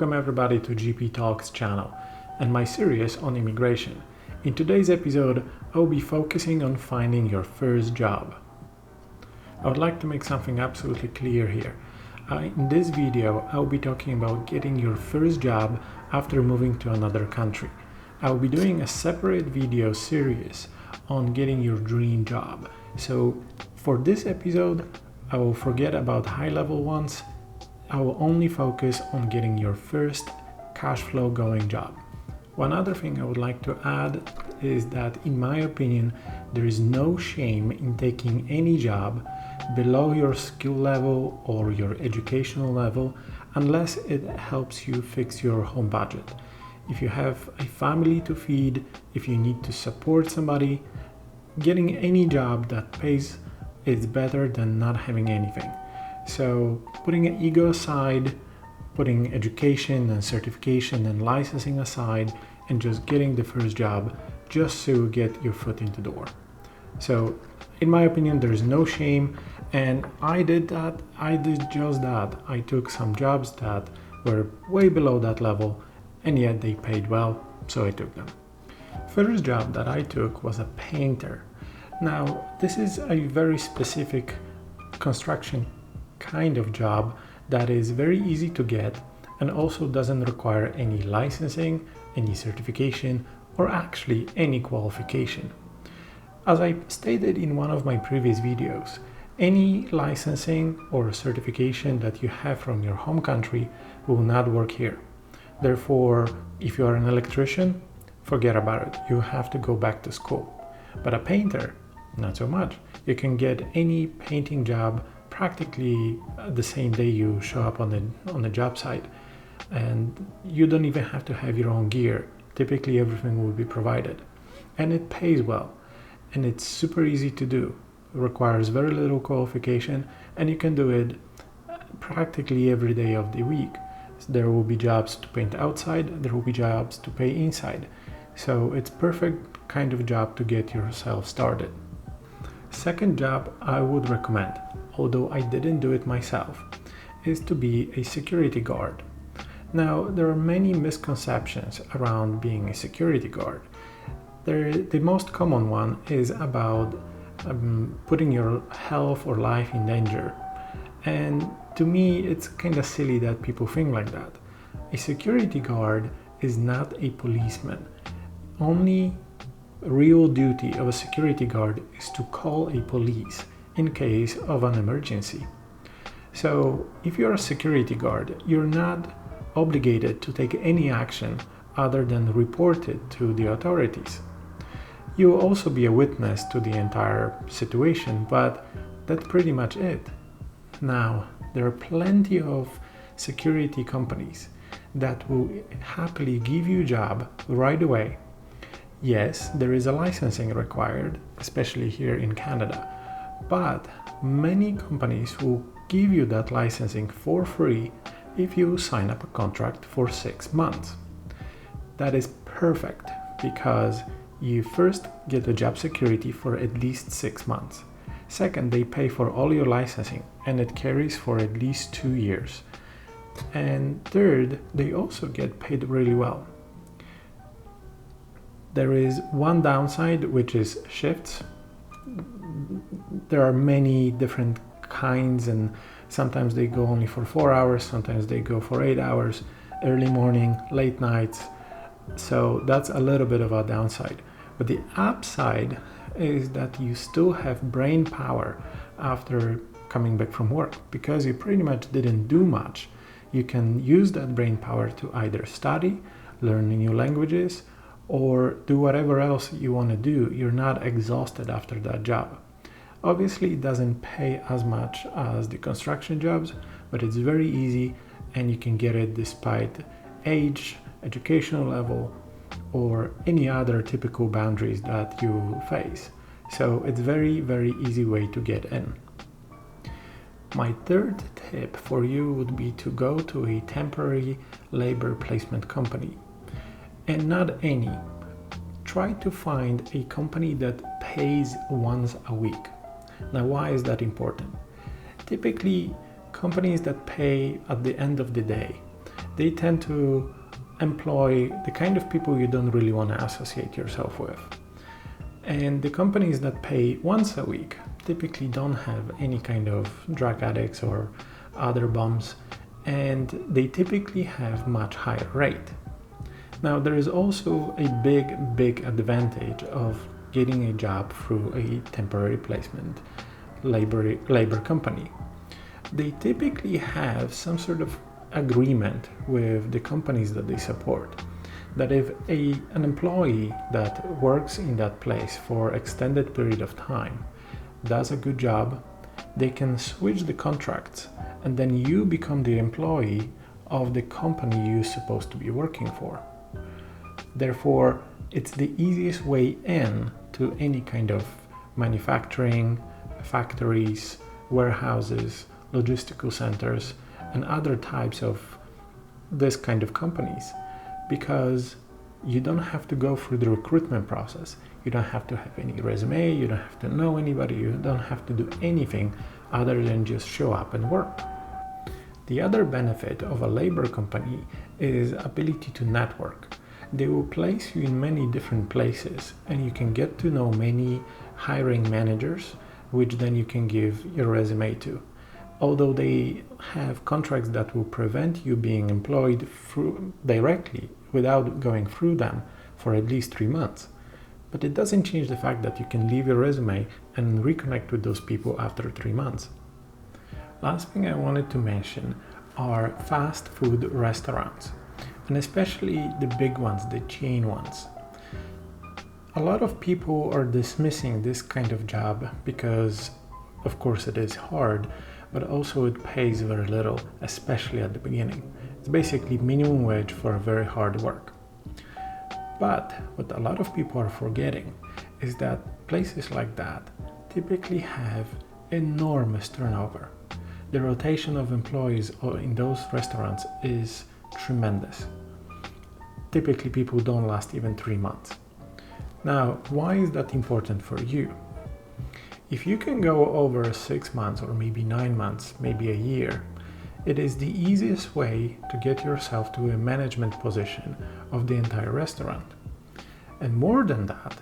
Welcome everybody to GPTalks channel and my series on immigration. In today's episode, I will be focusing on finding your first job. I would like to make something absolutely clear here. In this video, I will be talking about getting your first job after moving to another country. I will be doing a separate video series on getting your dream job. So for this episode, I will forget about high-level ones. I will only focus on getting your first cash flow going job. One other thing I would like to add is that in my opinion, there is no shame in taking any job below your skill level or your educational level unless it helps you fix your home budget. If you have a family to feed, if you need to support somebody, getting any job that pays is better than not having anything. So putting an ego aside, putting education and certification and licensing aside, and just getting the first job just to get your foot in the door. So in my opinion, there's no shame, and I did just that. I took some jobs that were way below that level, and yet they paid well, so I took them. First job that I took was a painter. Now, this is a very specific construction kind of job that is very easy to get and also doesn't require any licensing, any certification, or actually any qualification. As I stated in one of my previous videos, any licensing or certification that you have from your home country will not work here. Therefore, if you are an electrician, forget about it. You have to go back to school. But a painter, not so much. You can get any painting job practically the same day you show up on the job site, and you don't even have to have your own gear. Typically everything will be provided, and it pays well, and it's super easy to do. It requires very little qualification, and you can do it practically every day of the week. There will be jobs to paint outside, there will be jobs to paint inside, so it's perfect kind of job to get yourself started. Second job I would recommend, although I didn't do it myself, is to be a security guard. Now, there are many misconceptions around being a security guard. The most common one is about putting your health or life in danger. And to me, it's kind of silly that people think like that. A security guard is not a policeman. Only real duty of a security guard is to call a police in case of an emergency. So if you're a security guard, you're not obligated to take any action other than report it to the authorities. You will also be a witness to the entire situation, but that's pretty much it. Now, there are plenty of security companies that will happily give you a job right away. Yes, there is a licensing required, especially here in Canada, but many companies will give you that licensing for free if you sign up a contract for 6 months. That is perfect because you first get the job security for at least 6 months. Second, they pay for all your licensing and it carries for at least 2 years. And third, they also get paid really well. There is one downside, which is shifts. There are many different kinds, and sometimes they go only for 4 hours, sometimes they go for 8 hours, early morning, late nights. So that's a little bit of a downside. But the upside is that you still have brain power after coming back from work, because you pretty much didn't do much. You can use that brain power to either study, learn new languages, or do whatever else you want to do. You're not exhausted after that job. Obviously, it doesn't pay as much as the construction jobs, but it's very easy and you can get it despite age, educational level, or any other typical boundaries that you face. So it's very, very easy way to get in. My third tip for you would be to go to a temporary labor placement company. And not any. Try to find a company that pays once a week. Now, why is that important? Typically, companies that pay at the end of the day they tend to employ the kind of people you don't really want to associate yourself with. And the companies that pay once a week typically don't have any kind of drug addicts or other bums, and they typically have much higher rate. Now, there is also a big advantage of getting a job through a temporary placement labor company. They typically have some sort of agreement with the companies that they support, that if an employee that works in that place for extended period of time does a good job, they can switch the contracts, and then you become the employee of the company you're supposed to be working for. Therefore, it's the easiest way in to any kind of manufacturing, factories, warehouses, logistical centers, and other types of this kind of companies, because you don't have to go through the recruitment process. You don't have to have any resume, you don't have to know anybody, you don't have to do anything other than just show up and work. The other benefit of a labor company is ability to network. They will place you in many different places, and you can get to know many hiring managers, which then you can give your resume to. Although they have contracts that will prevent you being employed directly without going through them for at least 3 months. But it doesn't change the fact that you can leave your resume and reconnect with those people after 3 months. Last thing I wanted to mention are fast food restaurants, and especially the big ones, the chain ones. A lot of people are dismissing this kind of job because, of course, it is hard, but also it pays very little, especially at the beginning. It's basically minimum wage for very hard work. But what a lot of people are forgetting is that places like that typically have enormous turnover. The rotation of employees in those restaurants is tremendous. Typically people don't last even 3 months. Now, why is that important for you? If you can go over 6 months or maybe 9 months, maybe a year, it is the easiest way to get yourself to a management position of the entire restaurant. And more than that,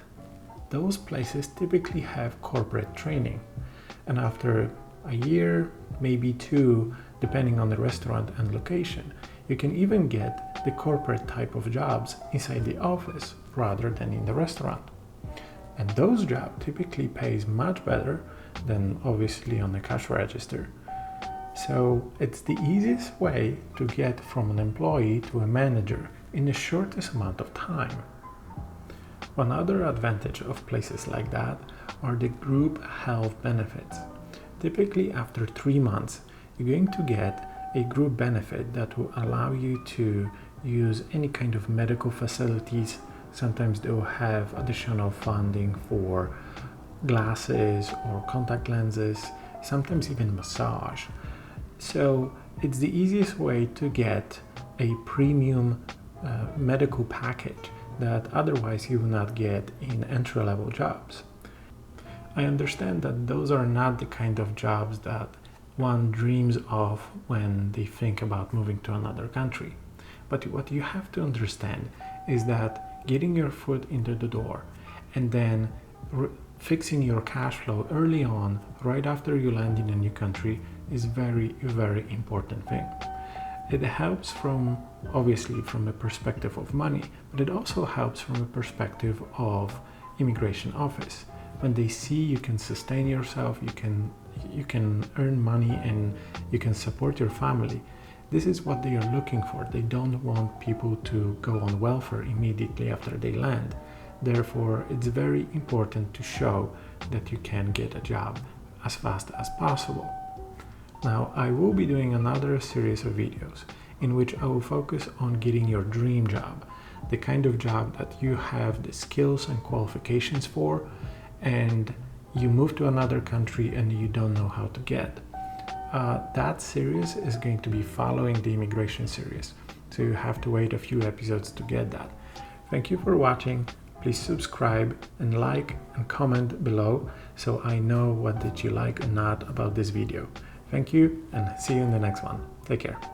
those places typically have corporate training. And after a year, maybe 2, depending on the restaurant and location, you can even get the corporate type of jobs inside the office rather than in the restaurant. And those jobs typically pays much better than obviously on the cash register. So it's the easiest way to get from an employee to a manager in the shortest amount of time. One other advantage of places like that are the group health benefits. Typically after 3 months, you're going to get a group benefit that will allow you to use any kind of medical facilities. Sometimes they will have additional funding for glasses or contact lenses, sometimes even massage. So it's the easiest way to get a premium medical package that otherwise you will not get in entry-level jobs. I understand that those are not the kind of jobs that one dreams of when they think about moving to another country. But what you have to understand is that getting your foot into the door and then fixing your cash flow early on, right after you land in a new country, is very important thing. It helps obviously from a perspective of money, but it also helps from a perspective of immigration office. When they see you can sustain yourself, you can earn money and you can support your family, this is what they are looking for. They don't want people to go on welfare immediately after they land. Therefore, it's very important to show that you can get a job as fast as possible. Now, I will be doing another series of videos in which I will focus on getting your dream job, the kind of job that you have the skills and qualifications for, and you move to another country and you don't know how to get. That series is going to be following the immigration series, so you have to wait a few episodes to get that. Thank you for watching. Please subscribe and like and comment below so I know what did you like and not about this video. Thank you and see you in the next one. Take care.